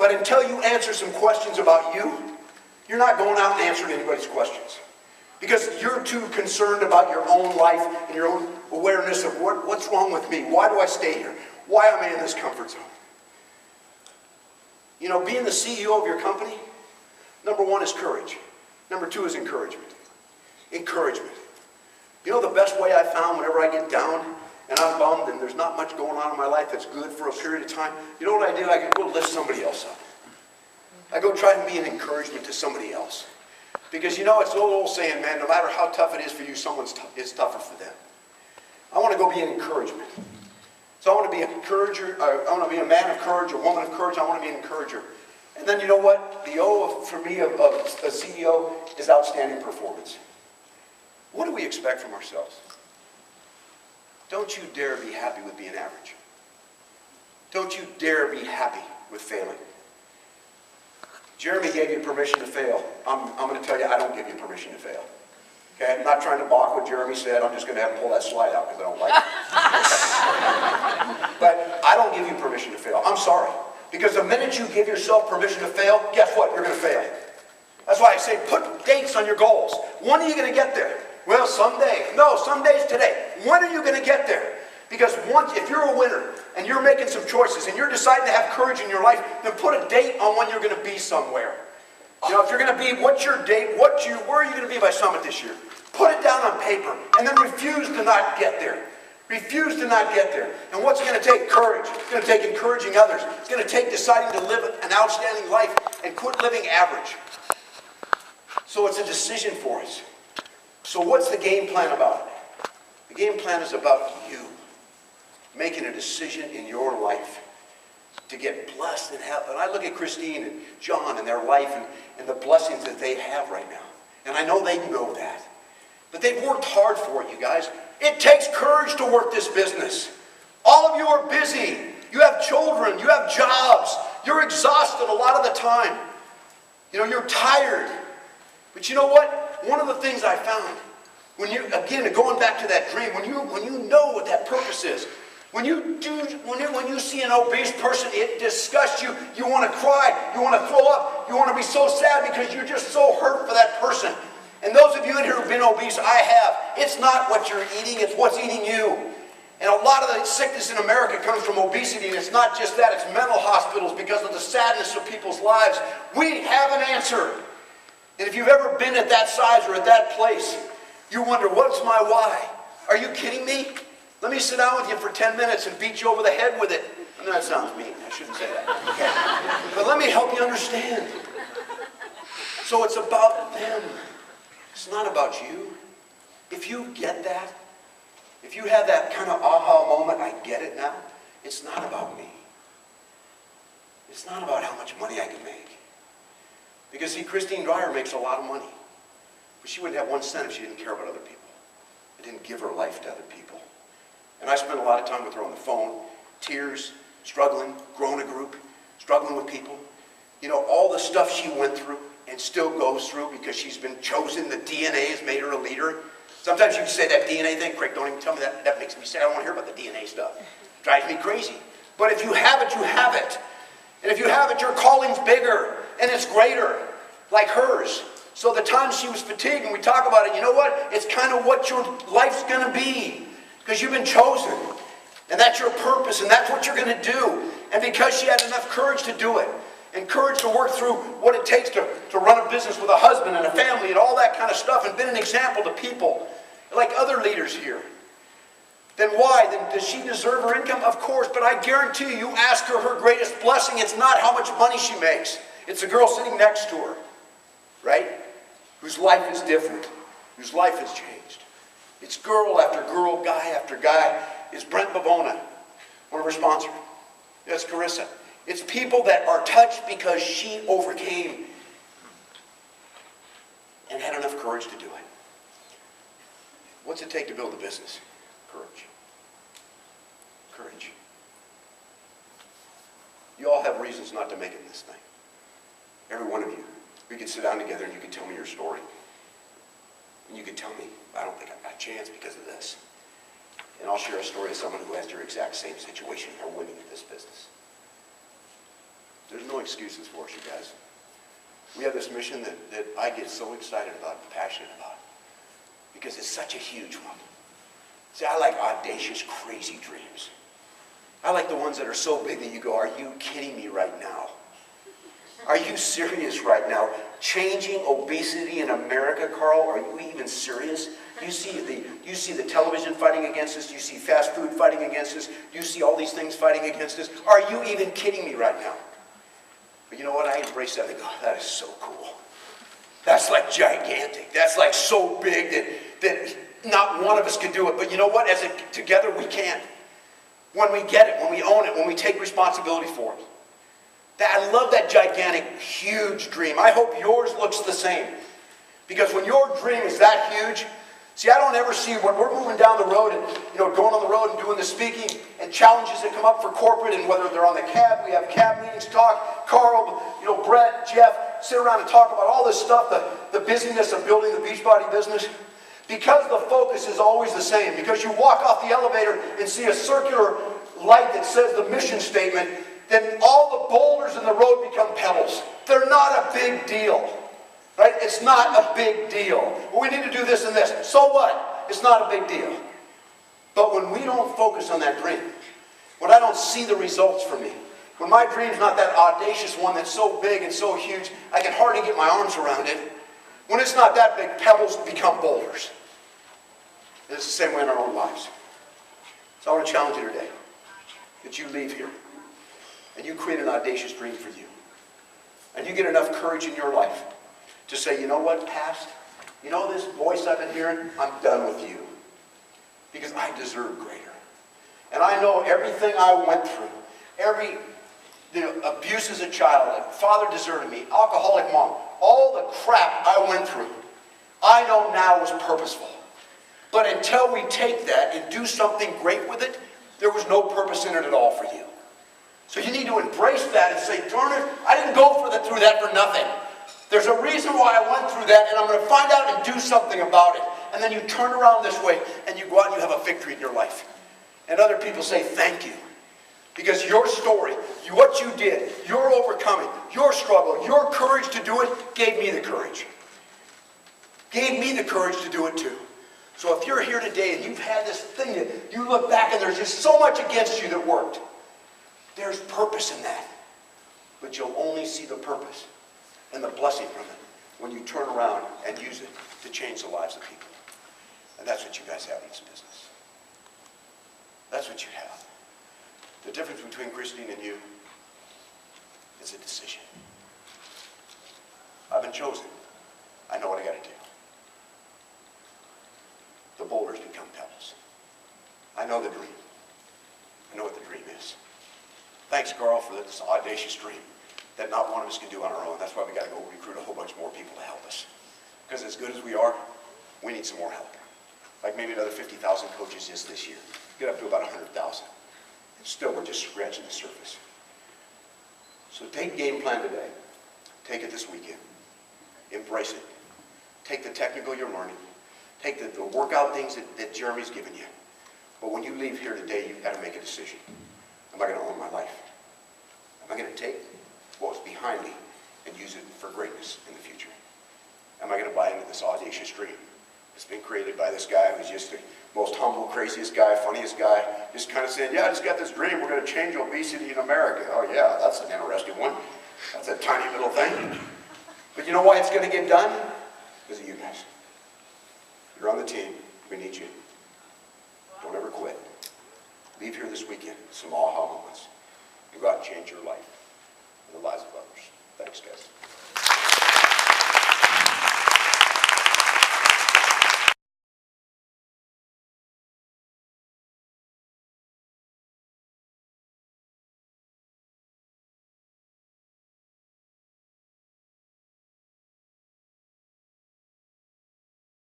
But until you answer some questions about you, you're not going out and answering anybody's questions. Because you're too concerned about your own life and your own awareness of what's wrong with me. Why do I stay here? Why am I in this comfort zone? You know, being the CEO of your company, number one is courage. Number two is encouragement. Encouragement. You know the best way I found whenever I get down and I'm bummed and there's not much going on in my life that's good for a period of time, you know what I do? I go lift somebody else up. I go try and be an encouragement to somebody else. Because you know, it's the old saying, man, no matter how tough it is for you, it's tougher for them. I want to go be an encouragement. So I want to be an encourager. I want to be a man of courage, a woman of courage. I want to be an encourager. And then you know what? The O for me of a CEO is outstanding performance. What do we expect from ourselves? Don't you dare be happy with being average. Don't you dare be happy with failing. Jeremy gave you permission to fail. I'm going to tell you, I don't give you permission to fail. Okay? I'm not trying to balk what Jeremy said. I'm just going to have to pull that slide out because I don't like it. But I don't give you permission to fail. I'm sorry. Because the minute you give yourself permission to fail, guess what? You're going to fail. That's why I say put dates on your goals. When are you going to get there? Well, someday. No, someday's today. When are you going to get there? Because if you're a winner and you're making some choices and you're deciding to have courage in your life, then put a date on when you're going to be somewhere. You know, if you're going to be, what's your date? Where are you going to be by Summit this year? Put it down on paper and then refuse to not get there. Refuse to not get there. And what's it going to take? Courage. It's going to take encouraging others. It's going to take deciding to live an outstanding life and quit living average. So it's a decision for us. So what's the game plan about? The game plan is about you making a decision in your life to get blessed and have. And I look at Christine and John and their life and the blessings that they have right now. And I know they know that. But they've worked hard for it, you guys. It takes courage to work this business. All of you are busy. You have children. You have jobs. You're exhausted a lot of the time. You know, you're tired. But you know what? One of the things I found, again, going back to that dream, when you know what that purpose is, when you see an obese person, it disgusts you. You want to cry. You want to throw up. You want to be so sad because you're just so hurt for that person. And those of you in here who've been obese, I have. It's not what you're eating, it's what's eating you. And a lot of the sickness in America comes from obesity, and it's not just that, it's mental hospitals because of the sadness of people's lives. We have an answer. And if you've ever been at that size or at that place, you wonder, what's my why? Are you kidding me? Let me sit down with you for 10 minutes and beat you over the head with it. I know that sounds mean. I shouldn't say that. Okay. But let me help you understand. So it's about them. It's not about you. If you get that, if you have that kind of aha moment, I get it now, it's not about me. It's not about how much money I can make. Because see, Christine Dwyer makes a lot of money. But she wouldn't have 1 cent if she didn't care about other people. I didn't give her life to other people. And I spent a lot of time with her on the phone, tears, struggling, growing a group, struggling with people. You know, all the stuff she went through and still goes through because she's been chosen. The DNA has made her a leader. Sometimes you can say that DNA thing, Craig, don't even tell me that. That makes me sad. I don't want to hear about the DNA stuff. It drives me crazy. But if you have it, you have it. And if you have it, your calling's bigger and it's greater, like hers. So the time she was fatigued, and we talk about it, you know what? It's kind of what your life's going to be. Because you've been chosen. And that's your purpose, and that's what you're going to do. And because she had enough courage to do it, and courage to work through what it takes to run a business with a husband and a family and all that kind of stuff, and been an example to people, like other leaders here, then why? Then does she deserve her income? Of course, but I guarantee you, you ask her her greatest blessing, it's not how much money she makes. It's the girl sitting next to her, right? Whose life is different, whose life has changed. It's girl after girl, guy after guy. It's Brent Bavona, one of her sponsors. That's Carissa. It's people that are touched because she overcame and had enough courage to do it. What's it take to build a business? Courage. Courage. You all have reasons not to make it in this thing. Every one of you. We could sit down together and you could tell me your story. And you could tell me, I don't think I've got a chance because of this. And I'll share a story of someone who has your exact same situation. They're winning in this business. There's no excuses for us, you guys. We have this mission that I get so excited about and passionate about because it's such a huge one. See, I like audacious, crazy dreams. I like the ones that are so big that you go, are you kidding me right now? Are you serious right now? Changing obesity in America, Carl? Are you even serious? You see the television fighting against us. You see fast food fighting against us. You see all these things fighting against us. Are you even kidding me right now? But you know what? I embrace that. I go, that is so cool. That's like gigantic. That's like so big that not one of us can do it. But you know what? Together we can. When we get it, when we own it, when we take responsibility for it. I love that gigantic, huge dream. I hope yours looks the same. Because when your dream is that huge, see, I don't ever see when we're moving down the road and going on the road and doing the speaking and challenges that come up for corporate, and whether they're on the cab, we have cab meetings, talk, Carl, Brett, Jeff, sit around and talk about all this stuff, the busyness of building the Beachbody business. Because the focus is always the same, because you walk off the elevator and see a circular light that says the mission statement, then all the boulders in the road become pebbles. They're not a big deal. Right? It's not a big deal. We need to do this and this. So what? It's not a big deal. But when we don't focus on that dream, when I don't see the results for me, when my dream's not that audacious one that's so big and so huge, I can hardly get my arms around it. When it's not that big, pebbles become boulders. And it's the same way in our own lives. So I want to challenge you today that you leave here and you create an audacious dream for you. And you get enough courage in your life to say, you know what, past? You know this voice I've been hearing? I'm done with you. Because I deserve greater. And I know everything I went through, the abuse as a child, like father deserted me, alcoholic mom, all the crap I went through, I know now was purposeful. But until we take that and do something great with it, there was no purpose in it at all for you. So you need to embrace that and say, darn it, I didn't go through that for nothing. There's a reason why I went through that, and I'm going to find out and do something about it. And then you turn around this way, and you go out and you have a victory in your life. And other people say, thank you. Because your story, what you did, your overcoming, your struggle, your courage to do it, gave me the courage. Gave me the courage to do it too. So if you're here today and you've had this thing that you look back and there's just so much against you that worked, there's purpose in that. But you'll only see the purpose and the blessing from it when you turn around and use it to change the lives of people. And that's what you guys have in this business. That's what you have. The difference between Christine and you is a decision. I've been chosen. I know what I got to do. The boulders become pebbles. I know the dream. I know what the dream is. Thanks, Carl, for this audacious dream that not one of us can do on our own. That's why we got to go recruit a whole bunch more people to help us. Because as good as we are, we need some more help. Like maybe another 50,000 coaches just this year. Get up to about 100,000. And still, we're just scratching the surface. So take game plan today. Take it this weekend. Embrace it. Take the technical you're learning. Take the workout things that Jeremy's given you. But when you leave here today, you've got to make a decision. Am I going to own my life? Am I going to take what was behind me and use it for greatness in the future? Am I going to buy into this audacious dream that's been created by this guy who's just the most humble, craziest guy, funniest guy, just kind of saying, yeah, I just got this dream, we're going to change obesity in America. Oh yeah, that's an interesting one. That's a tiny little thing. But you know why it's going to get done? Because of you guys. You're on the team. We need you. Don't ever quit. Leave here this weekend with some aha moments. And go out and change your life and the lives of others. Thanks, guys.